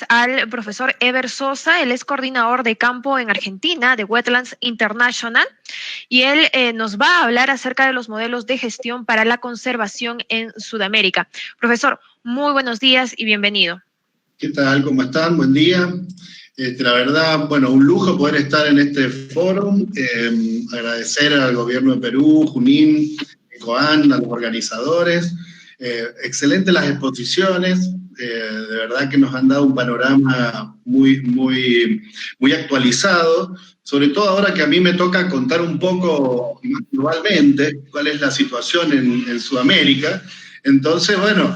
Al profesor Ever Sosa. Él es coordinador de campo en Argentina de Wetlands International y él nos va a hablar acerca de los modelos de gestión para la conservación en Sudamérica. Profesor, muy buenos días y bienvenido. ¿Qué tal? ¿Cómo están? Buen día. La verdad, bueno, un lujo poder estar en este foro. Agradecer al gobierno de Perú, Junín, Ecoan, a los organizadores. Excelentes las exposiciones. De verdad que nos han dado un panorama muy actualizado, sobre todo ahora que a mí me toca contar un poco globalmente cuál es la situación en Sudamérica. Entonces, bueno,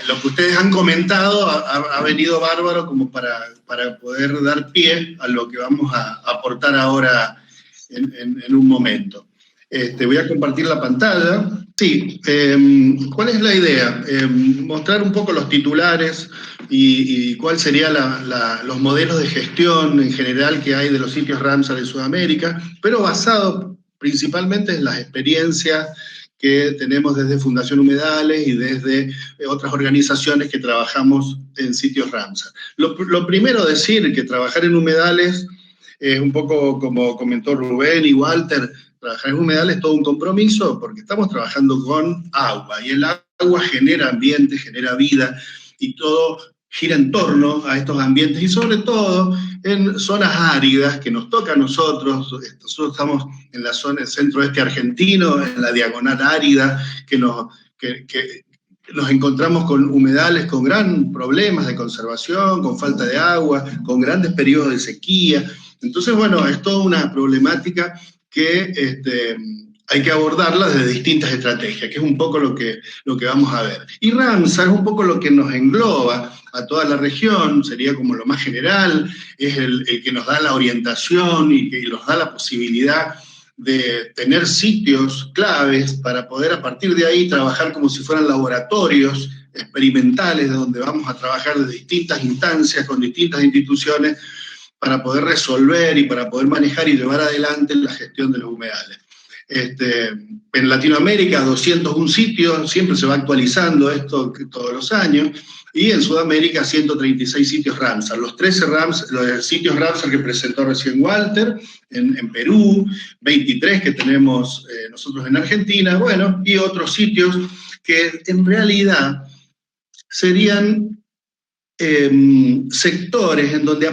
lo que ustedes han comentado ha venido bárbaro como para poder dar pie a lo que vamos a aportar ahora en un momento. Voy a compartir la pantalla. Sí, ¿cuál es la idea? Mostrar un poco los titulares y cuál serían los modelos de gestión en general que hay de los sitios Ramsar en Sudamérica, pero basado principalmente en las experiencias que tenemos desde Fundación Humedales y desde otras organizaciones que trabajamos en sitios Ramsar. Lo primero decir que trabajar en humedales es un poco como comentó Rubén y Walter. Trabajar en humedales es todo un compromiso porque estamos trabajando con agua y el agua genera ambiente, genera vida y todo gira en torno a estos ambientes y sobre todo en zonas áridas que nos toca a nosotros. Nosotros estamos en la zona del centro-oeste argentino, en la diagonal árida, que nos encontramos con humedales con gran problemas de conservación, con falta de agua, con grandes periodos de sequía. Entonces, bueno, es toda una problemática que hay que abordarla desde distintas estrategias, que es un poco lo que vamos a ver. Y Ramsar es un poco lo que nos engloba a toda la región, sería como lo más general, es el que nos da la orientación y que nos da la posibilidad de tener sitios claves para poder a partir de ahí trabajar como si fueran laboratorios experimentales donde vamos a trabajar de distintas instancias, con distintas instituciones, para poder resolver y para poder manejar y llevar adelante la gestión de los humedales. En Latinoamérica, 201 sitios, siempre se va actualizando esto todos los años, y en Sudamérica, 136 sitios Ramsar. Los 13 los sitios Ramsar que presentó recién Walter, en Perú, 23 que tenemos nosotros en Argentina, bueno, y otros sitios que en realidad serían sectores en donde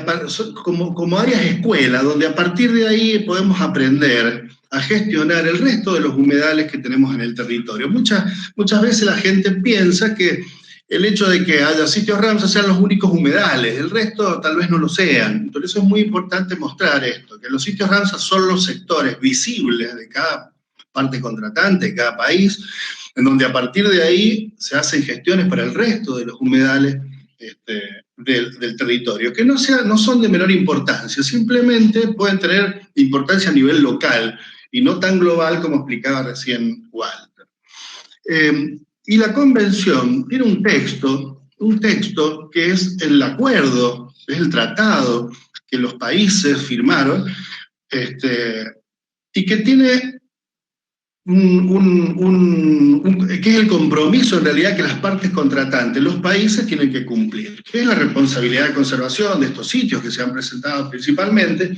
como áreas escuela, donde a partir de ahí podemos aprender a gestionar el resto de los humedales que tenemos en el territorio. Muchas veces la gente piensa que el hecho de que haya sitios Ramsar sean los únicos humedales, el resto tal vez no lo sean. Por eso es muy importante mostrar esto, que los sitios Ramsar son los sectores visibles de cada parte contratante, de cada país, en donde a partir de ahí se hacen gestiones para el resto de los humedales del territorio, que no son de menor importancia, simplemente pueden tener importancia a nivel local y no tan global como explicaba recién Walter. Y la convención tiene un texto que es el acuerdo, es el tratado que los países firmaron, y que tiene que es el compromiso en realidad que las partes contratantes, los países tienen que cumplir, que es la responsabilidad de conservación de estos sitios que se han presentado principalmente,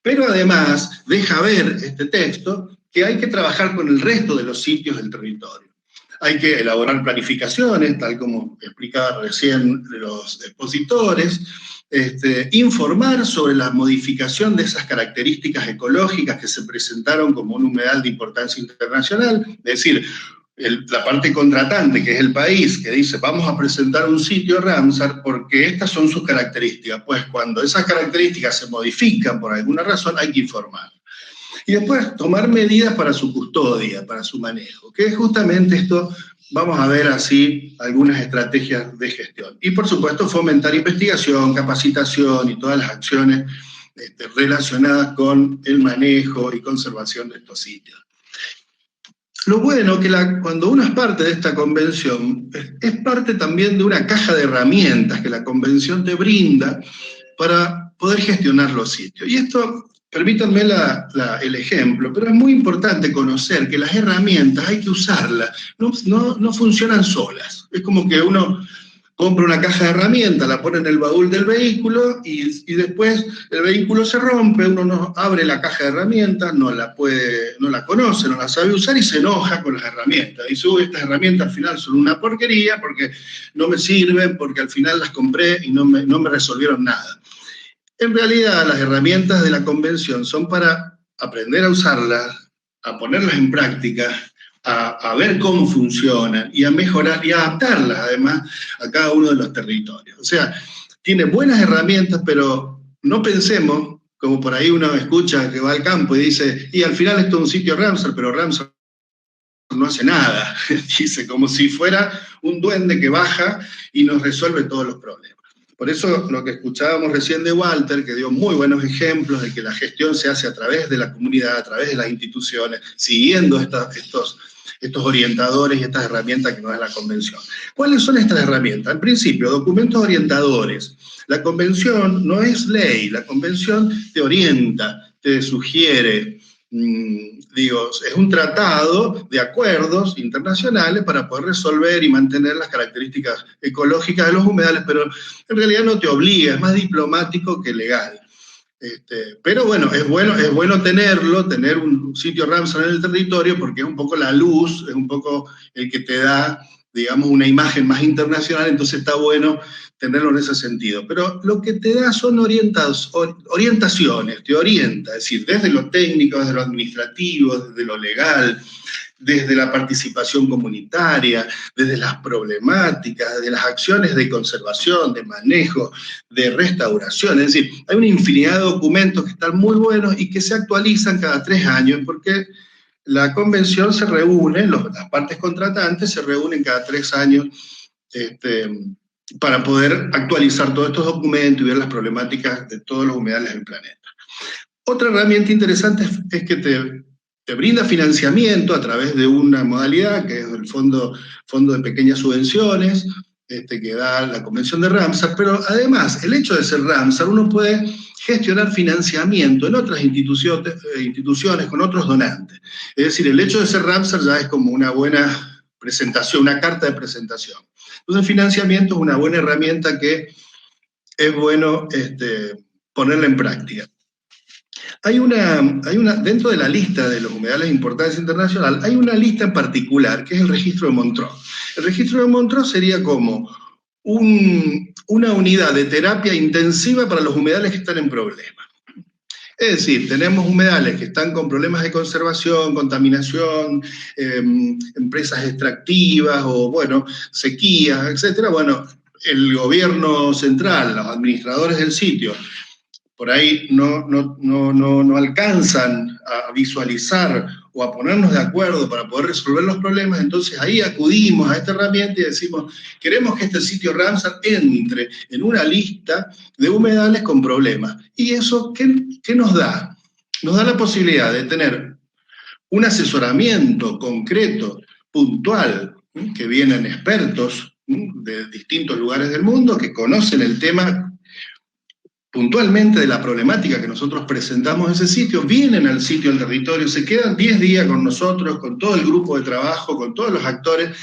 pero además deja ver este texto que hay que trabajar con el resto de los sitios del territorio. Hay que elaborar planificaciones, tal como explicaba recién los expositores, informar sobre la modificación de esas características ecológicas que se presentaron como un humedal de importancia internacional, es decir, la parte contratante, que es el país, que dice vamos a presentar un sitio Ramsar porque estas son sus características, pues cuando esas características se modifican por alguna razón hay que informar. Y después tomar medidas para su custodia, para su manejo, que es justamente esto. Vamos a ver así algunas estrategias de gestión. Y por supuesto fomentar investigación, capacitación y todas las acciones relacionadas con el manejo y conservación de estos sitios. Lo bueno que cuando uno es parte de esta convención, es parte también de una caja de herramientas que la convención te brinda para poder gestionar los sitios. Y esto, permítanme el ejemplo, pero es muy importante conocer que las herramientas hay que usarlas, no funcionan solas. Es como que uno compra una caja de herramientas, la pone en el baúl del vehículo y después el vehículo se rompe, uno no abre la caja de herramientas, no la conoce, no la sabe usar y se enoja con las herramientas. Dice, uy, estas herramientas al final son una porquería porque no me sirven, porque al final las compré y no me resolvieron nada. En realidad, las herramientas de la convención son para aprender a usarlas, a ponerlas en práctica, a ver cómo funcionan y a mejorar y a adaptarlas, además, a cada uno de los territorios. O sea, tiene buenas herramientas, pero no pensemos, como por ahí uno escucha que va al campo y dice, y al final esto es un sitio Ramsar, pero Ramsar no hace nada. Dice, como si fuera un duende que baja y nos resuelve todos los problemas. Por eso lo que escuchábamos recién de Walter, que dio muy buenos ejemplos de que la gestión se hace a través de la comunidad, a través de las instituciones, siguiendo estos orientadores y estas herramientas que nos da la Convención. ¿Cuáles son estas herramientas? En principio, documentos orientadores. La Convención no es ley, la Convención te orienta, te sugiere, es un tratado de acuerdos internacionales para poder resolver y mantener las características ecológicas de los humedales, pero en realidad no te obliga, es más diplomático que legal. Pero bueno, es bueno tener un sitio Ramsar en el territorio porque es un poco la luz, es un poco el que te da, digamos, una imagen más internacional, entonces está bueno tenerlo en ese sentido. Pero lo que te da son orientaciones, te orienta, es decir, desde lo técnico, desde lo administrativo, desde lo legal, desde la participación comunitaria, desde las problemáticas, desde las acciones de conservación, de manejo, de restauración. Es decir, hay una infinidad de documentos que están muy buenos y que se actualizan cada 3 años, porque la convención se reúne, las partes contratantes se reúnen cada 3 años para poder actualizar todos estos documentos y ver las problemáticas de todos los humedales del planeta. Otra herramienta interesante es que te brinda financiamiento a través de una modalidad que es el fondo de pequeñas subvenciones que da la Convención de Ramsar, pero además, el hecho de ser Ramsar, uno puede gestionar financiamiento en otras instituciones con otros donantes. Es decir, el hecho de ser Ramsar ya es como una buena presentación, una carta de presentación. Entonces, el financiamiento es una buena herramienta que es bueno ponerla en práctica. Hay una, dentro de la lista de los humedales de importancia internacional, hay una lista en particular, que es el registro de Montreux. El registro de Montreux sería como una unidad de terapia intensiva para los humedales que están en problemas. Es decir, tenemos humedales que están con problemas de conservación, contaminación, empresas extractivas o, bueno, sequías, etc. Bueno, el gobierno central, los administradores del sitio, por ahí no alcanzan a visualizar o a ponernos de acuerdo para poder resolver los problemas, entonces ahí acudimos a esta herramienta y decimos, queremos que este sitio Ramsar entre en una lista de humedales con problemas. ¿Y eso qué nos da? Nos da la posibilidad de tener un asesoramiento concreto, puntual, que vienen expertos de distintos lugares del mundo que conocen el tema puntualmente de la problemática que nosotros presentamos en ese sitio, vienen al sitio, al territorio, se quedan 10 días con nosotros, con todo el grupo de trabajo, con todos los actores,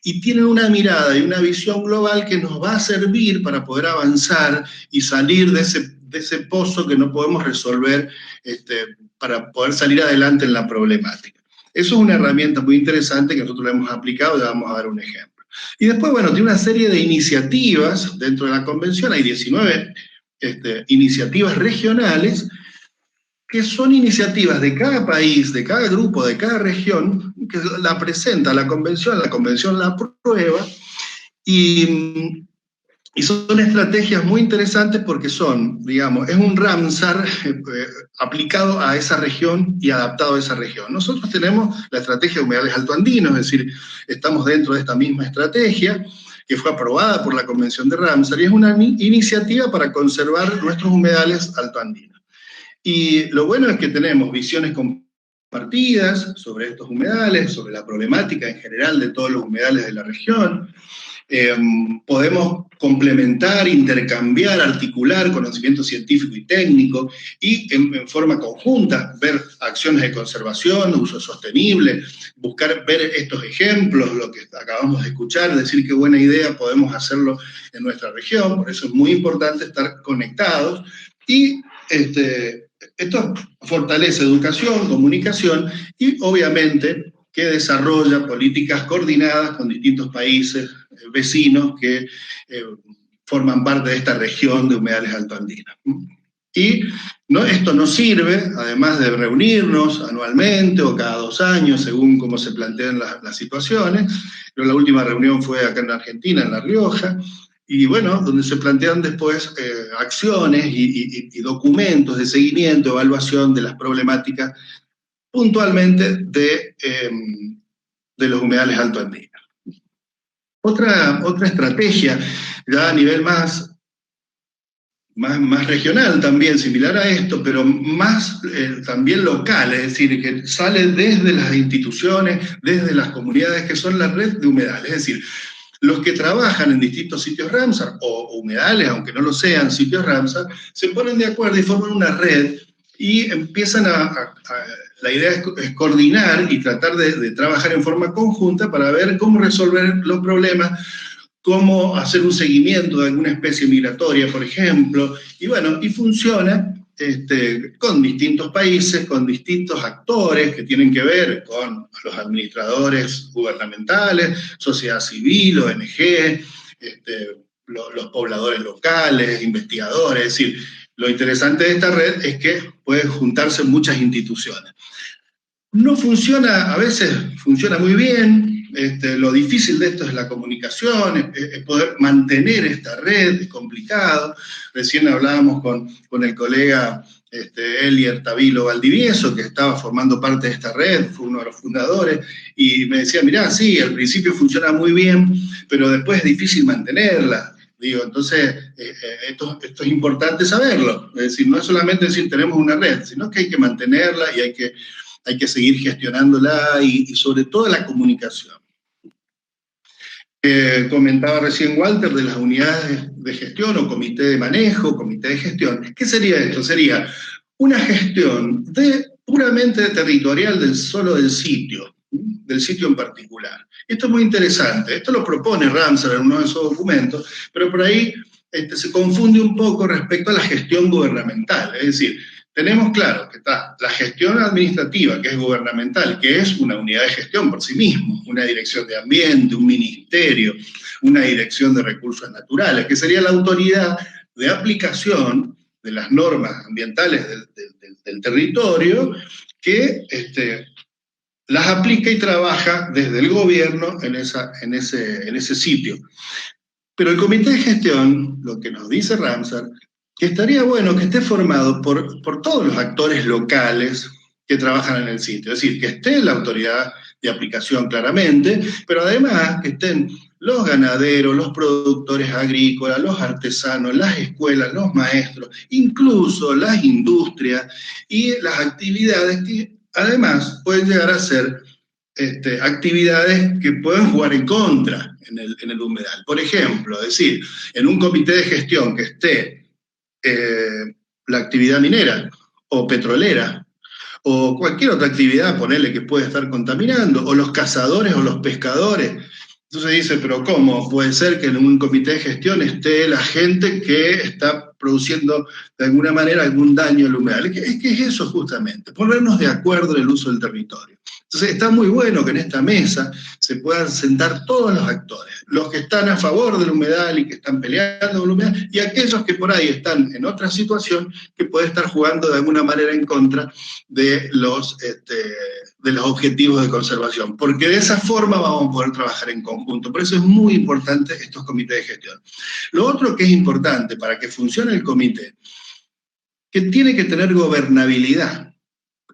y tienen una mirada y una visión global que nos va a servir para poder avanzar y salir de ese pozo que no podemos resolver para poder salir adelante en la problemática. Eso es una herramienta muy interesante que nosotros lo hemos aplicado, ya vamos a dar un ejemplo. Y después, bueno, tiene una serie de iniciativas dentro de la convención, hay 19 iniciativas regionales, que son iniciativas de cada país, de cada grupo, de cada región, que la presenta la convención la aprueba, y son estrategias muy interesantes porque son, digamos, es un Ramsar aplicado a esa región y adaptado a esa región. Nosotros tenemos la estrategia de humedales altoandinos, es decir, estamos dentro de esta misma estrategia, que fue aprobada por la Convención de Ramsar, y es una iniciativa para conservar nuestros humedales altoandinos. Y lo bueno es que tenemos visiones compartidas sobre estos humedales, sobre la problemática en general de todos los humedales de la región. podemos complementar, intercambiar, articular conocimiento científico y técnico, y en forma conjunta ver acciones de conservación, uso sostenible, buscar ver estos ejemplos, lo que acabamos de escuchar, decir qué buena idea podemos hacerlo en nuestra región. Por eso es muy importante estar conectados, y esto fortalece educación, comunicación, y obviamente que desarrolla políticas coordinadas con distintos países vecinos que forman parte de esta región de humedales altoandinas. Y esto nos sirve, además de reunirnos anualmente o cada 2 años, según cómo se plantean las situaciones. Pero la última reunión fue acá en Argentina, en La Rioja, y bueno, donde se plantean después acciones y documentos de seguimiento, evaluación de las problemáticas puntualmente de los humedales altoandinos. Otra estrategia, ya a nivel más regional también, similar a esto, pero más también local, es decir, que sale desde las instituciones, desde las comunidades, que son la red de humedales. Es decir, los que trabajan en distintos sitios Ramsar, o humedales, aunque no lo sean, sitios Ramsar, se ponen de acuerdo y forman una red, y empiezan la idea es coordinar y tratar de trabajar en forma conjunta para ver cómo resolver los problemas, cómo hacer un seguimiento de alguna especie migratoria, por ejemplo, y bueno, y funciona con distintos países, con distintos actores que tienen que ver con los administradores gubernamentales, sociedad civil, ONG, los pobladores locales, investigadores. Es decir, lo interesante de esta red es que pueden juntarse muchas instituciones. No funciona, a veces funciona muy bien. Lo difícil de esto es la comunicación, es poder mantener esta red, es complicado. Recién hablábamos con el colega Elier Tavilo Valdivieso, que estaba formando parte de esta red, fue uno de los fundadores, y me decía, mirá, sí, al principio funciona muy bien, pero después es difícil mantenerla. Digo, entonces, esto es importante saberlo. Es decir, no es solamente decir tenemos una red, sino que hay que mantenerla y hay que seguir gestionándola, y sobre todo la comunicación. Comentaba recién Walter de las unidades de gestión o comité de manejo, comité de gestión. ¿Qué sería esto? Sería una gestión puramente territorial solo del sitio en particular. Esto es muy interesante. Esto lo propone Ramsar en uno de esos documentos, pero por ahí se confunde un poco respecto a la gestión gubernamental. Es decir, tenemos claro que está la gestión administrativa, que es gubernamental, que es una unidad de gestión por sí mismo, una dirección de ambiente, un ministerio, una dirección de recursos naturales, que sería la autoridad de aplicación de las normas ambientales del territorio, que las aplica y trabaja desde el gobierno en ese sitio. Pero el comité de gestión, lo que nos dice Ramsar, que estaría bueno que esté formado por todos los actores locales que trabajan en el sitio. Es decir, que esté la autoridad de aplicación claramente, pero además que estén los ganaderos, los productores agrícolas, los artesanos, las escuelas, los maestros, incluso las industrias y las actividades que además pueden llegar a ser actividades que pueden jugar en contra en el humedal. Por ejemplo, es decir, en un comité de gestión que esté la actividad minera o petrolera o cualquier otra actividad, ponerle, que puede estar contaminando, o los cazadores o los pescadores. Entonces dice, pero ¿cómo puede ser que en un comité de gestión esté la gente que está produciendo de alguna manera algún daño al humedal? Es que es eso justamente, ponernos de acuerdo en el uso del territorio. Entonces está muy bueno que en esta mesa se puedan sentar todos los actores, los que están a favor del humedal y que están peleando con el humedal, y aquellos que por ahí están en otra situación que puede estar jugando de alguna manera en contra de los objetivos de conservación, porque de esa forma vamos a poder trabajar en conjunto. Por eso es muy importante estos comités de gestión. Lo otro que es importante para que funcione el comité, que tiene que tener gobernabilidad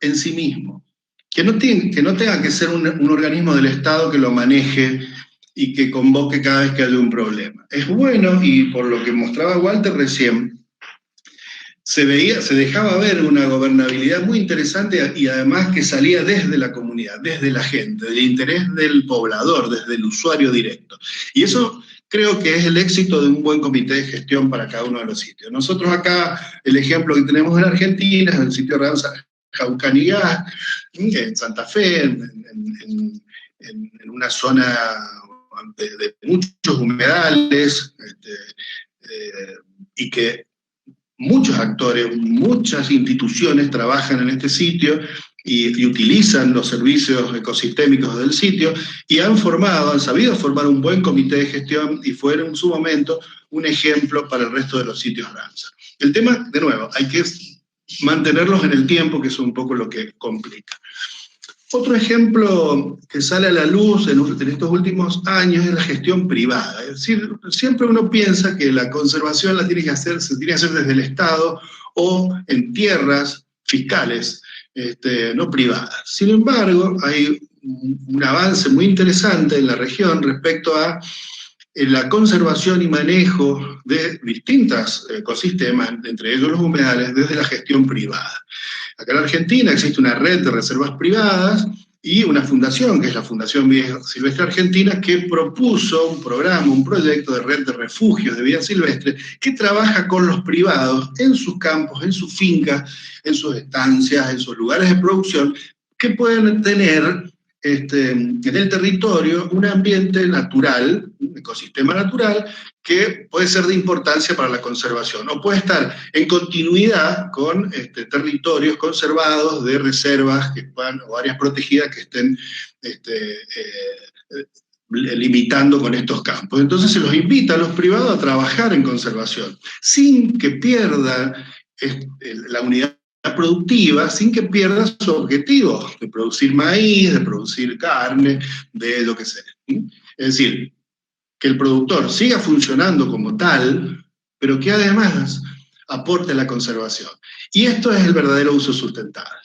en sí mismo. Que no tenga que ser un organismo del Estado que lo maneje y que convoque cada vez que haya un problema. Es bueno, y por lo que mostraba Walter recién, se dejaba ver una gobernabilidad muy interesante, y además que salía desde la comunidad, desde la gente, del interés del poblador, desde el usuario directo. Y eso creo que es el éxito de un buen comité de gestión para cada uno de los sitios. Nosotros acá, el ejemplo que tenemos en Argentina es el sitio Ramsar Jaucanigá, en Santa Fe, en una zona de muchos humedales, y que muchos actores, muchas instituciones trabajan en este sitio y utilizan los servicios ecosistémicos del sitio y han sabido formar un buen comité de gestión y fueron en su momento un ejemplo para el resto de los sitios Ramsar. El tema, de nuevo, hay que mantenerlos en el tiempo, que es un poco lo que complica. Otro ejemplo que sale a la luz en estos últimos años es la gestión privada. Es decir, siempre uno piensa que la conservación se tiene que hacer desde el Estado o en tierras fiscales, no privadas. Sin embargo, hay un avance muy interesante en la región respecto a la conservación y manejo de distintos ecosistemas, entre ellos los humedales, desde la gestión privada. Acá en Argentina existe una red de reservas privadas y una fundación, que es la Fundación Vida Silvestre Argentina, que propuso un programa, un proyecto de red de refugios de vida silvestre que trabaja con los privados en sus campos, en sus fincas, en sus estancias, en sus lugares de producción, que pueden tener en el territorio un ambiente natural, un ecosistema natural, que puede ser de importancia para la conservación, o puede estar en continuidad con territorios conservados de reservas o áreas protegidas que estén limitando con estos campos. Entonces se los invita a los privados a trabajar en conservación, sin que pierda la unidad productiva, sin que pierda su objetivo de producir maíz, de producir carne, de lo que sea. Es decir, que el productor siga funcionando como tal, pero que además aporte a la conservación. Y esto es el verdadero uso sustentable.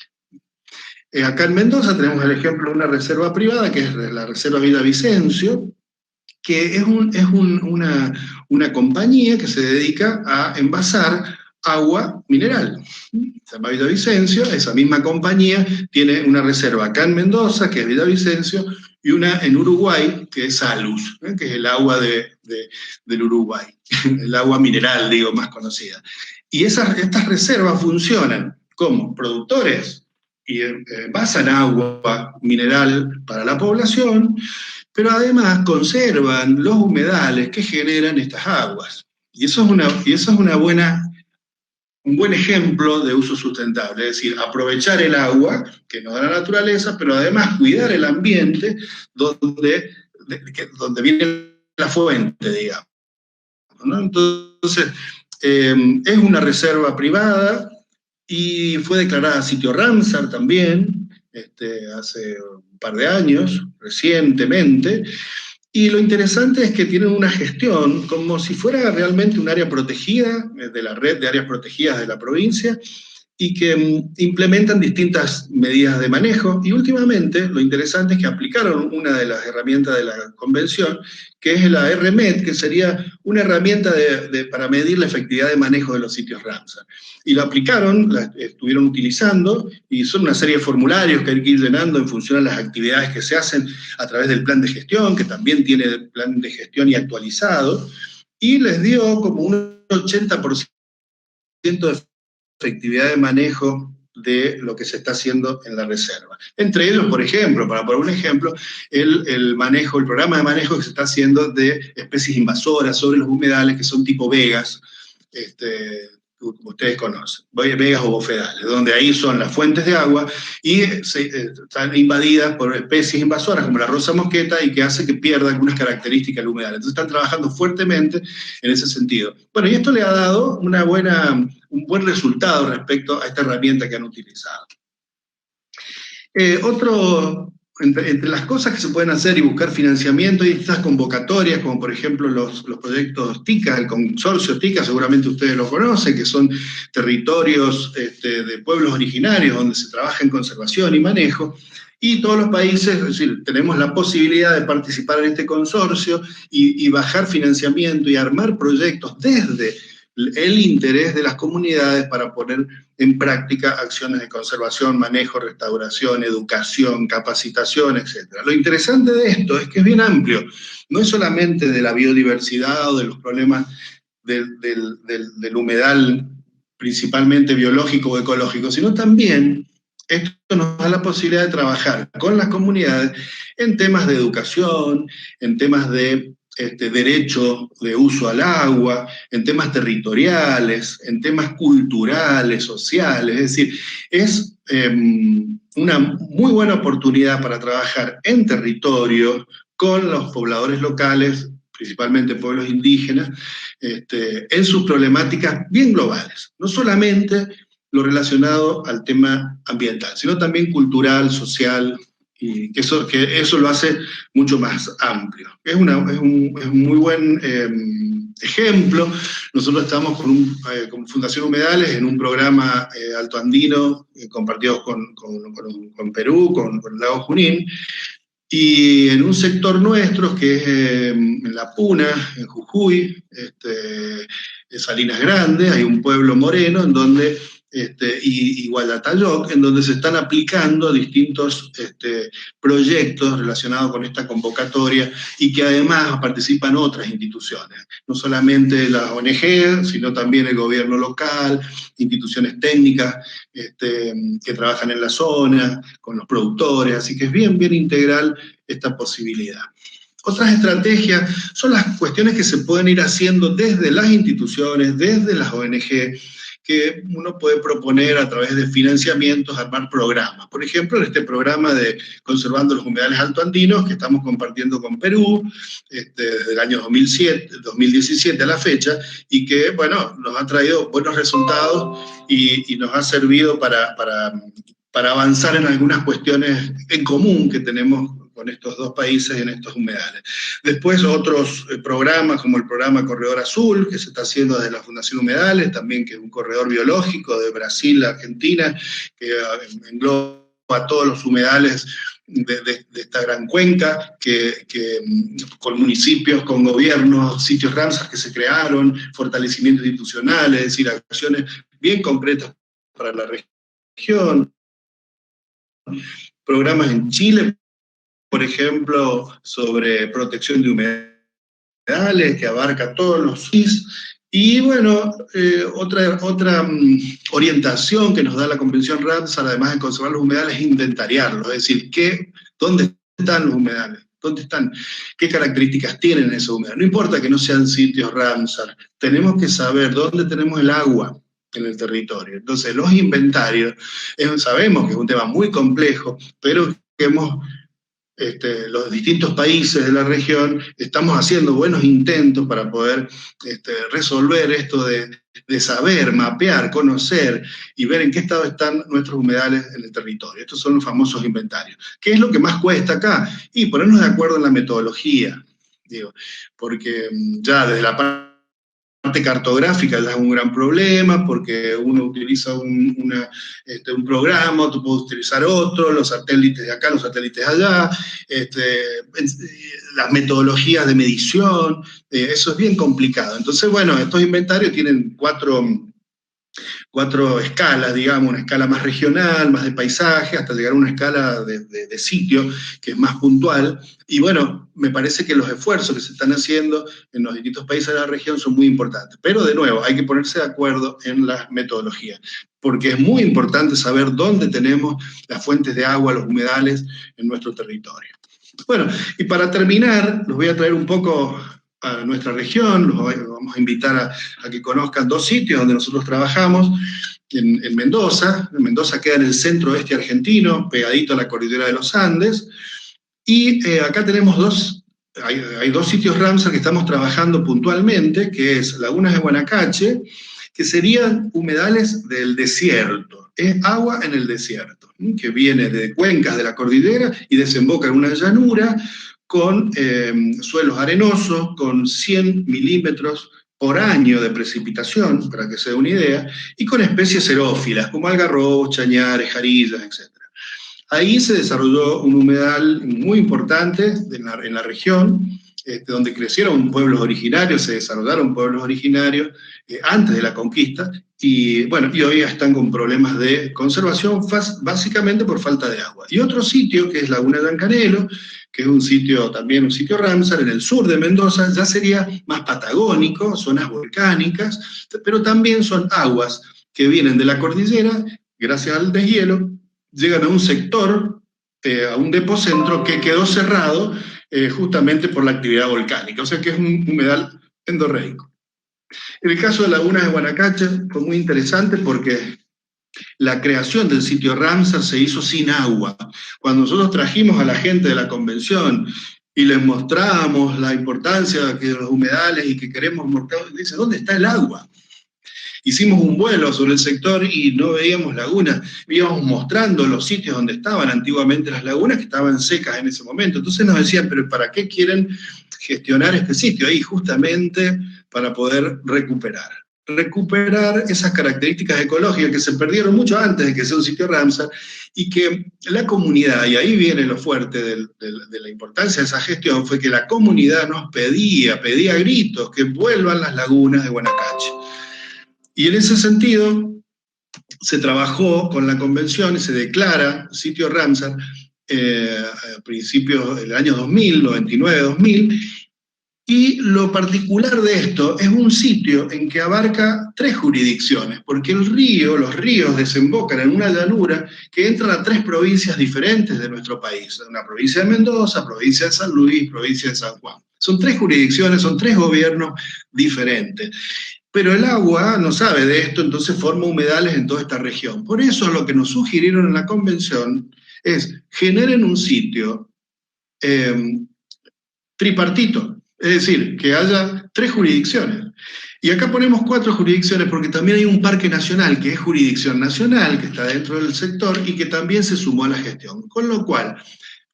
Acá en Mendoza tenemos el ejemplo de una reserva privada, que es la Reserva Villavicencio, que es una compañía que se dedica a envasar agua mineral. Se llama Villavicencio, esa misma compañía tiene una reserva acá en Mendoza, que es Villavicencio, y una en Uruguay, que es Salus, que es el agua del Uruguay, el agua mineral, digo, más conocida. Y estas reservas funcionan como productores y envasan agua mineral para la población, pero además conservan los humedales que generan estas aguas. Y eso es un buen ejemplo de uso sustentable, es decir, aprovechar el agua que nos da la naturaleza, pero además cuidar el ambiente donde viene la fuente, digamos, ¿no? Entonces, es una reserva privada y fue declarada sitio Ramsar también, hace un par de años, recientemente. Y lo interesante es que tienen una gestión como si fuera realmente un área protegida de la red de áreas protegidas de la provincia y que implementan distintas medidas de manejo. Y últimamente lo interesante es que aplicaron una de las herramientas de la convención, que es la RMED, que sería una herramienta para medir la efectividad de manejo de los sitios Ramsar. Y lo aplicaron, la estuvieron utilizando, y son una serie de formularios que hay que ir llenando en función de las actividades que se hacen a través del plan de gestión, que también tiene el plan de gestión y actualizado, y les dio como un 80% de efectividad de manejo de lo que se está haciendo en la reserva. Entre ellos, por ejemplo, para poner un ejemplo, el programa de manejo que se está haciendo de especies invasoras sobre los humedales, que son tipo vegas, como ustedes conocen, vegas o bofedales, donde ahí son las fuentes de agua y están invadidas por especies invasoras como la rosa mosqueta y que hace que pierda algunas características del humedal. Entonces están trabajando fuertemente en ese sentido. Bueno, y esto le ha dado un buen resultado respecto a esta herramienta que han utilizado. Entre las cosas que se pueden hacer y buscar financiamiento, hay estas convocatorias, como por ejemplo los proyectos TICA, el consorcio TICA, seguramente ustedes lo conocen, que son territorios de pueblos originarios donde se trabaja en conservación y manejo, y todos los países, es decir, tenemos la posibilidad de participar en este consorcio y bajar financiamiento y armar proyectos desde el interés de las comunidades para poner en práctica acciones de conservación, manejo, restauración, educación, capacitación, etc. Lo interesante de esto es que es bien amplio, no es solamente de la biodiversidad o de los problemas del humedal, principalmente biológico o ecológico, sino también esto nos da la posibilidad de trabajar con las comunidades en temas de educación, en temas de derecho de uso al agua, en temas territoriales, en temas culturales, sociales. Es decir, es una muy buena oportunidad para trabajar en territorio con los pobladores locales, principalmente pueblos indígenas, en sus problemáticas bien globales, no solamente lo relacionado al tema ambiental, sino también cultural, social, y que eso lo hace mucho más amplio. Es un muy buen ejemplo. Nosotros estamos con Fundación Humedales en un programa altoandino compartido con Perú, con el lago Junín, y en un sector nuestro, que es en La Puna, en Jujuy, en Salinas Grandes, hay un pueblo moreno en donde, y Gualatayoc, en donde se están aplicando distintos proyectos relacionados con esta convocatoria y que además participan otras instituciones, no solamente las ONG, sino también el gobierno local, instituciones técnicas que trabajan en la zona, con los productores, así que es bien, bien integral esta posibilidad. Otras estrategias son las cuestiones que se pueden ir haciendo desde las instituciones, desde las ONG, que uno puede proponer a través de financiamientos, armar programas. Por ejemplo, en este programa de Conservando los Humedales Altoandinos, que estamos compartiendo con Perú, desde el año 2017 a la fecha, y que, bueno, nos ha traído buenos resultados y nos ha servido para avanzar en algunas cuestiones en común que tenemos con estos dos países en estos humedales. Después otros programas como el programa Corredor Azul, que se está haciendo desde la Fundación Humedales, también que es un corredor biológico de Brasil a Argentina, que engloba a todos los humedales de esta gran cuenca, con municipios, con gobiernos, sitios Ramsar que se crearon, fortalecimiento institucional, es decir, acciones bien concretas para la región. Programas en Chile, por ejemplo, sobre protección de humedales, que abarca todos los SIS. Y bueno, otra orientación que nos da la Convención Ramsar, además de conservar los humedales, es inventariarlos, es decir, ¿dónde están los humedales? ¿Dónde están? ¿Qué características tienen esos humedales? No importa que no sean sitios Ramsar, tenemos que saber dónde tenemos el agua en el territorio. Entonces, los inventarios, sabemos que es un tema muy complejo, pero que los distintos países de la región estamos haciendo buenos intentos para poder resolver esto de saber, mapear, conocer y ver en qué estado están nuestros humedales en el territorio. Estos son los famosos inventarios. ¿Qué es lo que más cuesta acá? Y ponernos de acuerdo en la metodología, porque ya desde la parte cartográfica ya es un gran problema, porque uno utiliza un programa, tú puedes utilizar otro, los satélites de acá, los satélites allá, las metodologías de medición, eso es bien complicado. Entonces, bueno, estos inventarios tienen cuatro escalas, digamos, una escala más regional, más de paisaje, hasta llegar a una escala de sitio, que es más puntual. Y bueno, me parece que los esfuerzos que se están haciendo en los distintos países de la región son muy importantes. Pero de nuevo, hay que ponerse de acuerdo en las metodologías, porque es muy importante saber dónde tenemos las fuentes de agua, los humedales en nuestro territorio. Bueno, y para terminar, los voy a traer un poco a nuestra región, los vamos a invitar a que conozcan dos sitios donde nosotros trabajamos, en Mendoza. Mendoza queda en el centro-oeste argentino, pegadito a la cordillera de los Andes, y acá tenemos hay dos sitios Ramsar que estamos trabajando puntualmente, que es Lagunas de Guanacache, que serían humedales del desierto, es agua en el desierto, que viene de cuencas de la cordillera y desemboca en una llanura, con suelos arenosos, con 100 milímetros por año de precipitación, para que se dé una idea, y con especies xerófilas, como algarrobos, chañares, jarillas, etc. Ahí se desarrolló un humedal muy importante en la región, donde crecieron pueblos originarios, se desarrollaron pueblos originarios antes de la conquista, y bueno, y hoy están con problemas de conservación básicamente por falta de agua. Y otro sitio, que es Laguna Yancanelo, que es un sitio, también un sitio Ramsar, en el sur de Mendoza, ya sería más patagónico, zonas volcánicas, pero también son aguas que vienen de la cordillera, gracias al deshielo, llegan a un sector, a un depocentro que quedó cerrado justamente por la actividad volcánica, o sea que es un humedal endorreico. En el caso de Lagunas de Guanacache fue muy interesante porque la creación del sitio Ramsar se hizo sin agua. Cuando nosotros trajimos a la gente de la convención y les mostramos la importancia de los humedales y que queremos mostrar, dice, ¿dónde está el agua? Hicimos un vuelo sobre el sector y no veíamos lagunas, íbamos mostrando los sitios donde estaban antiguamente las lagunas que estaban secas en ese momento. Entonces nos decían, pero ¿para qué quieren gestionar este sitio? Ahí justamente para poder recuperar esas características ecológicas que se perdieron mucho antes de que sea un sitio Ramsar, y que la comunidad, y ahí viene lo fuerte de la importancia de esa gestión, fue que la comunidad nos pedía a gritos que vuelvan las lagunas de Guanacache. Y en ese sentido se trabajó con la convención y se declara sitio Ramsar a principios del año 2000, 99-2000, y lo particular de esto es un sitio en que abarca 3 jurisdicciones, porque los ríos desembocan en una llanura que entra a 3 provincias diferentes de nuestro país, una provincia de Mendoza, provincia de San Luis, provincia de San Juan. Son 3 jurisdicciones, son 3 gobiernos diferentes. Pero el agua no sabe de esto, entonces forma humedales en toda esta región. Por eso lo que nos sugirieron en la convención es generen un sitio tripartito, es decir, que haya 3 jurisdicciones. Y acá ponemos 4 jurisdicciones porque también hay un parque nacional que es jurisdicción nacional, que está dentro del sector y que también se sumó a la gestión. Con lo cual,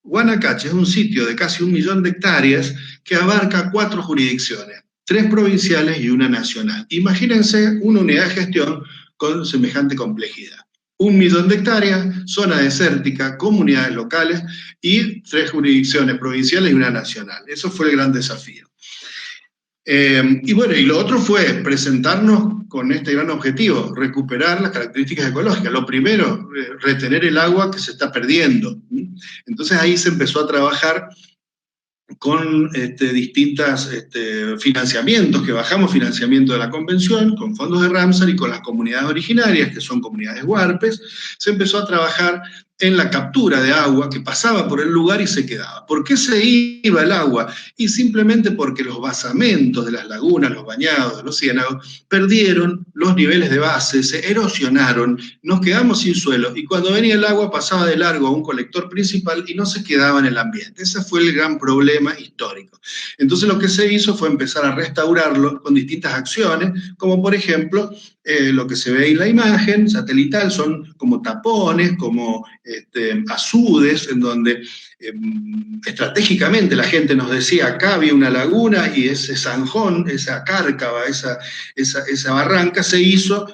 Guanacache es un sitio de casi 1 millón de hectáreas que abarca 4 jurisdicciones, 3 provinciales y 1 nacional. Imagínense una unidad de gestión con semejante complejidad. 1 millón de hectáreas, zona desértica, comunidades locales y 3 jurisdicciones provinciales y 1 nacional. Eso fue el gran desafío. Y bueno, y lo otro fue presentarnos con este gran objetivo, recuperar las características ecológicas. Lo primero, retener el agua que se está perdiendo. Entonces ahí se empezó a trabajar con distintos financiamientos, que bajamos financiamiento de la convención, con fondos de Ramsar y con las comunidades originarias, que son comunidades huarpes, se empezó a trabajar en la captura de agua que pasaba por el lugar y se quedaba. ¿Por qué se iba el agua? Y simplemente porque los basamentos de las lagunas, los bañados de los ciénagos, perdieron los niveles de base, se erosionaron, nos quedamos sin suelo, y cuando venía el agua pasaba de largo a un colector principal y no se quedaba en el ambiente. Ese fue el gran problema histórico. Entonces lo que se hizo fue empezar a restaurarlo con distintas acciones, como por ejemplo, lo que se ve en la imagen satelital son como tapones, como azudes, en donde estratégicamente la gente nos decía, acá había una laguna y ese zanjón, esa cárcava, esa barranca se hizo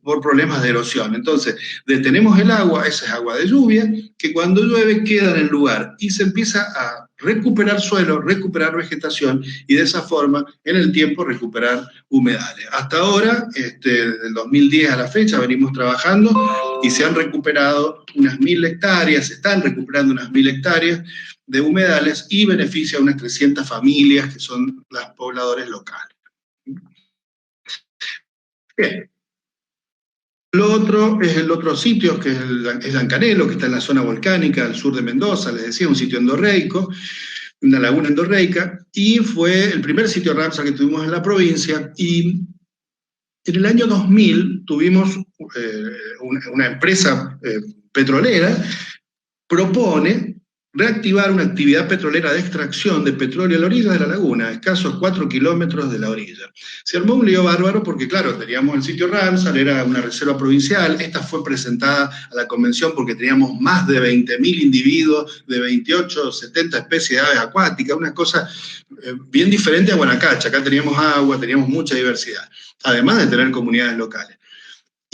por problemas de erosión. Entonces, detenemos el agua, esa es agua de lluvia, que cuando llueve queda en el lugar y se empieza a recuperar suelo, recuperar vegetación y de esa forma, en el tiempo, recuperar humedales. Hasta ahora, del 2010 a la fecha, venimos trabajando y se han recuperado unas 1000 hectáreas, se están recuperando unas 1000 hectáreas de humedales y beneficia a unas 300 familias que son los pobladores locales. Bien. Lo otro es el otro sitio, que es Yancanelo, que está en la zona volcánica al sur de Mendoza, les decía, un sitio endorreico, una laguna endorreica, y fue el primer sitio Ramsar que tuvimos en la provincia, y en el año 2000 tuvimos una empresa petrolera, propone reactivar una actividad petrolera de extracción de petróleo a la orilla de la laguna, a escasos 4 kilómetros de la orilla. Se armó un lío bárbaro porque, claro, teníamos el sitio Ramsar, era una reserva provincial, esta fue presentada a la convención porque teníamos más de 20.000 individuos de 28, 70 especies de aves acuáticas, una cosa bien diferente a Guanacache. Acá teníamos agua, teníamos mucha diversidad, además de tener comunidades locales.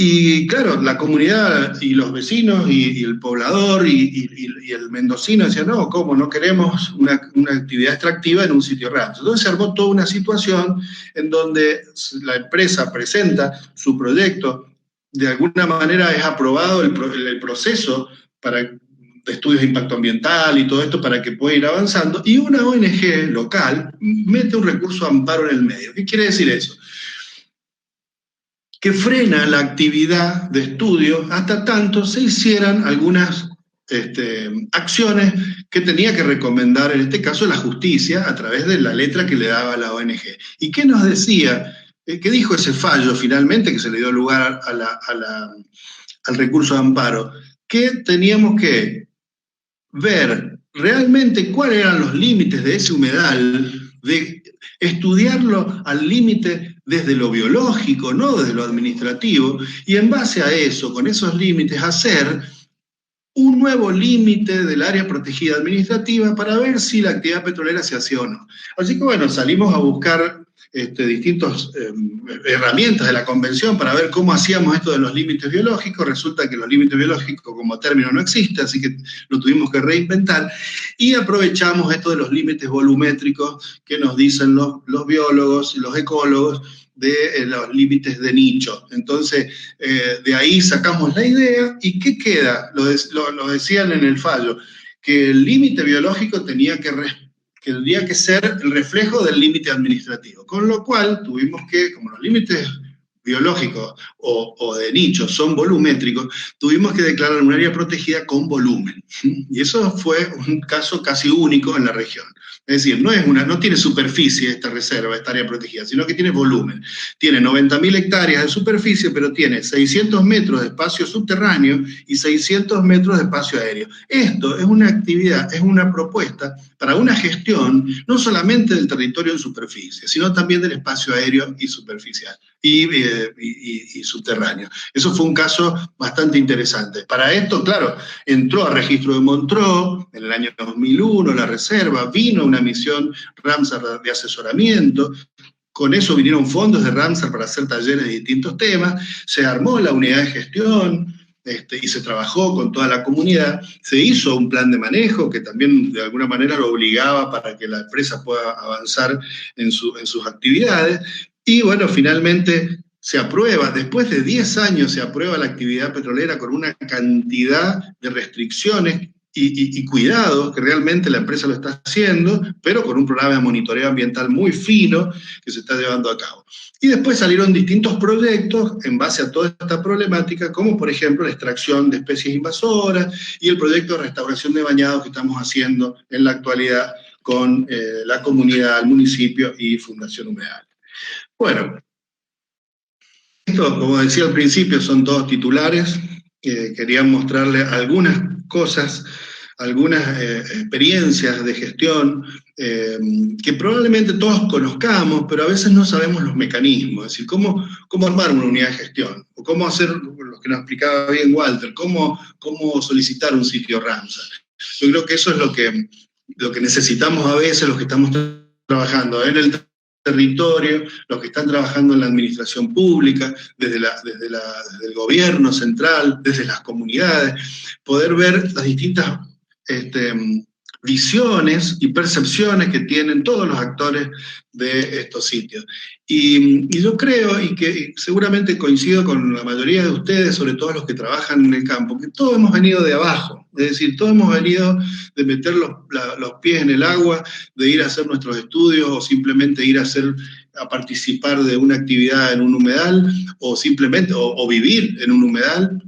Y claro, la comunidad y los vecinos y el poblador y el mendocino decían, no, ¿cómo? No queremos una actividad extractiva en un sitio rancho. Entonces se armó toda una situación en donde la empresa presenta su proyecto, de alguna manera es aprobado el proceso de estudios de impacto ambiental y todo esto para que pueda ir avanzando, y una ONG local mete un recurso de amparo en el medio. ¿Qué quiere decir eso? Que frena la actividad de estudio hasta tanto se hicieran algunas acciones que tenía que recomendar, en este caso, la justicia, a través de la letra que le daba la ONG. ¿Y qué nos decía? ¿Qué dijo ese fallo finalmente que se le dio lugar al recurso de amparo? Que teníamos que ver realmente cuáles eran los límites de ese humedal, de estudiarlo al límite desde lo biológico, no desde lo administrativo, y en base a eso, con esos límites, hacer un nuevo límite del área protegida administrativa para ver si la actividad petrolera se hacía o no. Así que bueno, salimos a buscar distintas herramientas de la convención para ver cómo hacíamos esto de los límites biológicos. Resulta que los límites biológicos como término no existe, así que lo tuvimos que reinventar, y aprovechamos esto de los límites volumétricos que nos dicen los biólogos y los ecólogos de los límites de nicho. Entonces, de ahí sacamos la idea, ¿y qué queda? Lo decían en el fallo, que el límite biológico tendría que ser el reflejo del límite administrativo, con lo cual tuvimos que, como los límites biológicos o de nicho son volumétricos, tuvimos que declarar un área protegida con volumen. Y eso fue un caso casi único en la región. Es decir, no tiene superficie esta reserva, esta área protegida, sino que tiene volumen. Tiene 90.000 hectáreas de superficie, pero tiene 600 metros de espacio subterráneo y 600 metros de espacio aéreo. Esto es una actividad, es una propuesta para una gestión no solamente del territorio en superficie, sino también del espacio aéreo y superficial y subterráneo. Eso fue un caso bastante interesante. Para esto, claro, entró a registro de Montreux en el año 2001, la reserva, vino una misión Ramsar de asesoramiento. Con eso vinieron fondos de Ramsar para hacer talleres de distintos temas, se armó la unidad de gestión, y se trabajó con toda la comunidad, se hizo un plan de manejo que también de alguna manera lo obligaba para que la empresa pueda avanzar en sus actividades, y bueno, finalmente se aprueba, después de 10 años se aprueba la actividad petrolera con una cantidad de restricciones y cuidados que realmente la empresa lo está haciendo, pero con un programa de monitoreo ambiental muy fino que se está llevando a cabo. Y después salieron distintos proyectos en base a toda esta problemática, como por ejemplo la extracción de especies invasoras y el proyecto de restauración de bañados que estamos haciendo en la actualidad con la comunidad, el municipio y Fundación Humedal. Bueno, esto, como decía al principio, son todos titulares. Quería mostrarles algunas cosas, algunas experiencias de gestión que probablemente todos conozcamos, pero a veces no sabemos los mecanismos, es decir, cómo armar una unidad de gestión, o cómo hacer lo que nos explicaba bien Walter, cómo solicitar un sitio Ramsar. Yo creo que eso es lo que necesitamos a veces los que estamos trabajando en el territorio, los que están trabajando en la administración pública, desde el gobierno central, desde las comunidades, poder ver las distintas visiones y percepciones que tienen todos los actores de estos sitios. Y yo creo, y que seguramente coincido con la mayoría de ustedes, sobre todo los que trabajan en el campo, que todos hemos venido de abajo, es decir, todos hemos venido de meter los pies en el agua, de ir a hacer nuestros estudios o simplemente ir a participar de una actividad en un humedal, o simplemente, o vivir en un humedal,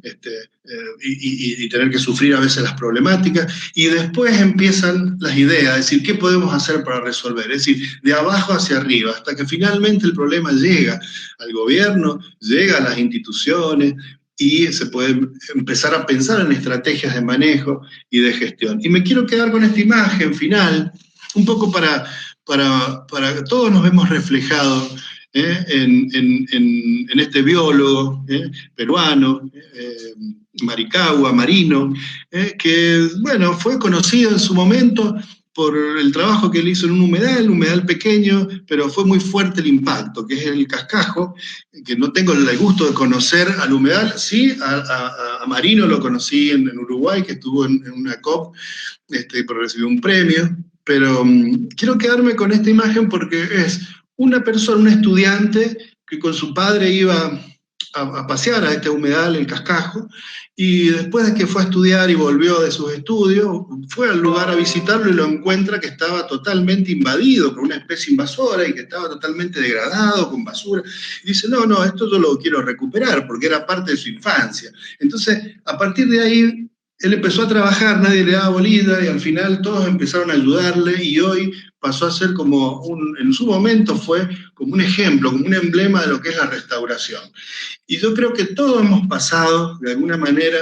y tener que sufrir a veces las problemáticas, y después empiezan las ideas, es decir, ¿qué podemos hacer para resolver? Es decir, de abajo hacia arriba, hasta que finalmente el problema llega al gobierno, llega a las instituciones, y se puede empezar a pensar en estrategias de manejo y de gestión. Y me quiero quedar con esta imagen final, un poco para que todos nos vemos reflejados en este biólogo peruano, Maricagua, Marino, que bueno, fue conocido en su momento por el trabajo que él hizo en un humedal pequeño, pero fue muy fuerte el impacto, que es el Cascajo, que no tengo el gusto de conocer al humedal. Sí, a Marino lo conocí en Uruguay, que estuvo en una COP, recibió un premio, pero quiero quedarme con esta imagen porque es una persona, un estudiante, que con su padre iba a pasear a este humedal, el Cascajo, y después de que fue a estudiar y volvió de sus estudios, fue al lugar a visitarlo y lo encuentra que estaba totalmente invadido por una especie invasora y que estaba totalmente degradado, con basura. Y dice, no, esto yo lo quiero recuperar porque era parte de su infancia. Entonces, a partir de ahí, él empezó a trabajar, nadie le daba bolilla y al final todos empezaron a ayudarle y hoy pasó a ser como en su momento fue como un ejemplo, como un emblema de lo que es la restauración. Y yo creo que todos hemos pasado, de alguna manera,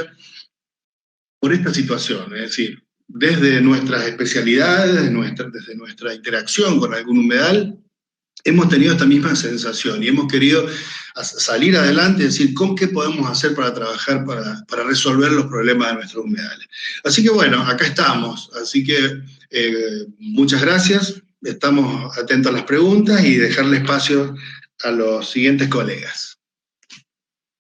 por esta situación, es decir, desde nuestras especialidades, desde nuestra interacción con algún humedal, hemos tenido esta misma sensación y hemos querido salir adelante y decir qué podemos hacer para trabajar, para resolver los problemas de nuestros humedales. Así que bueno, acá estamos. Así que muchas gracias. Estamos atentos a las preguntas y dejarle espacio a los siguientes colegas.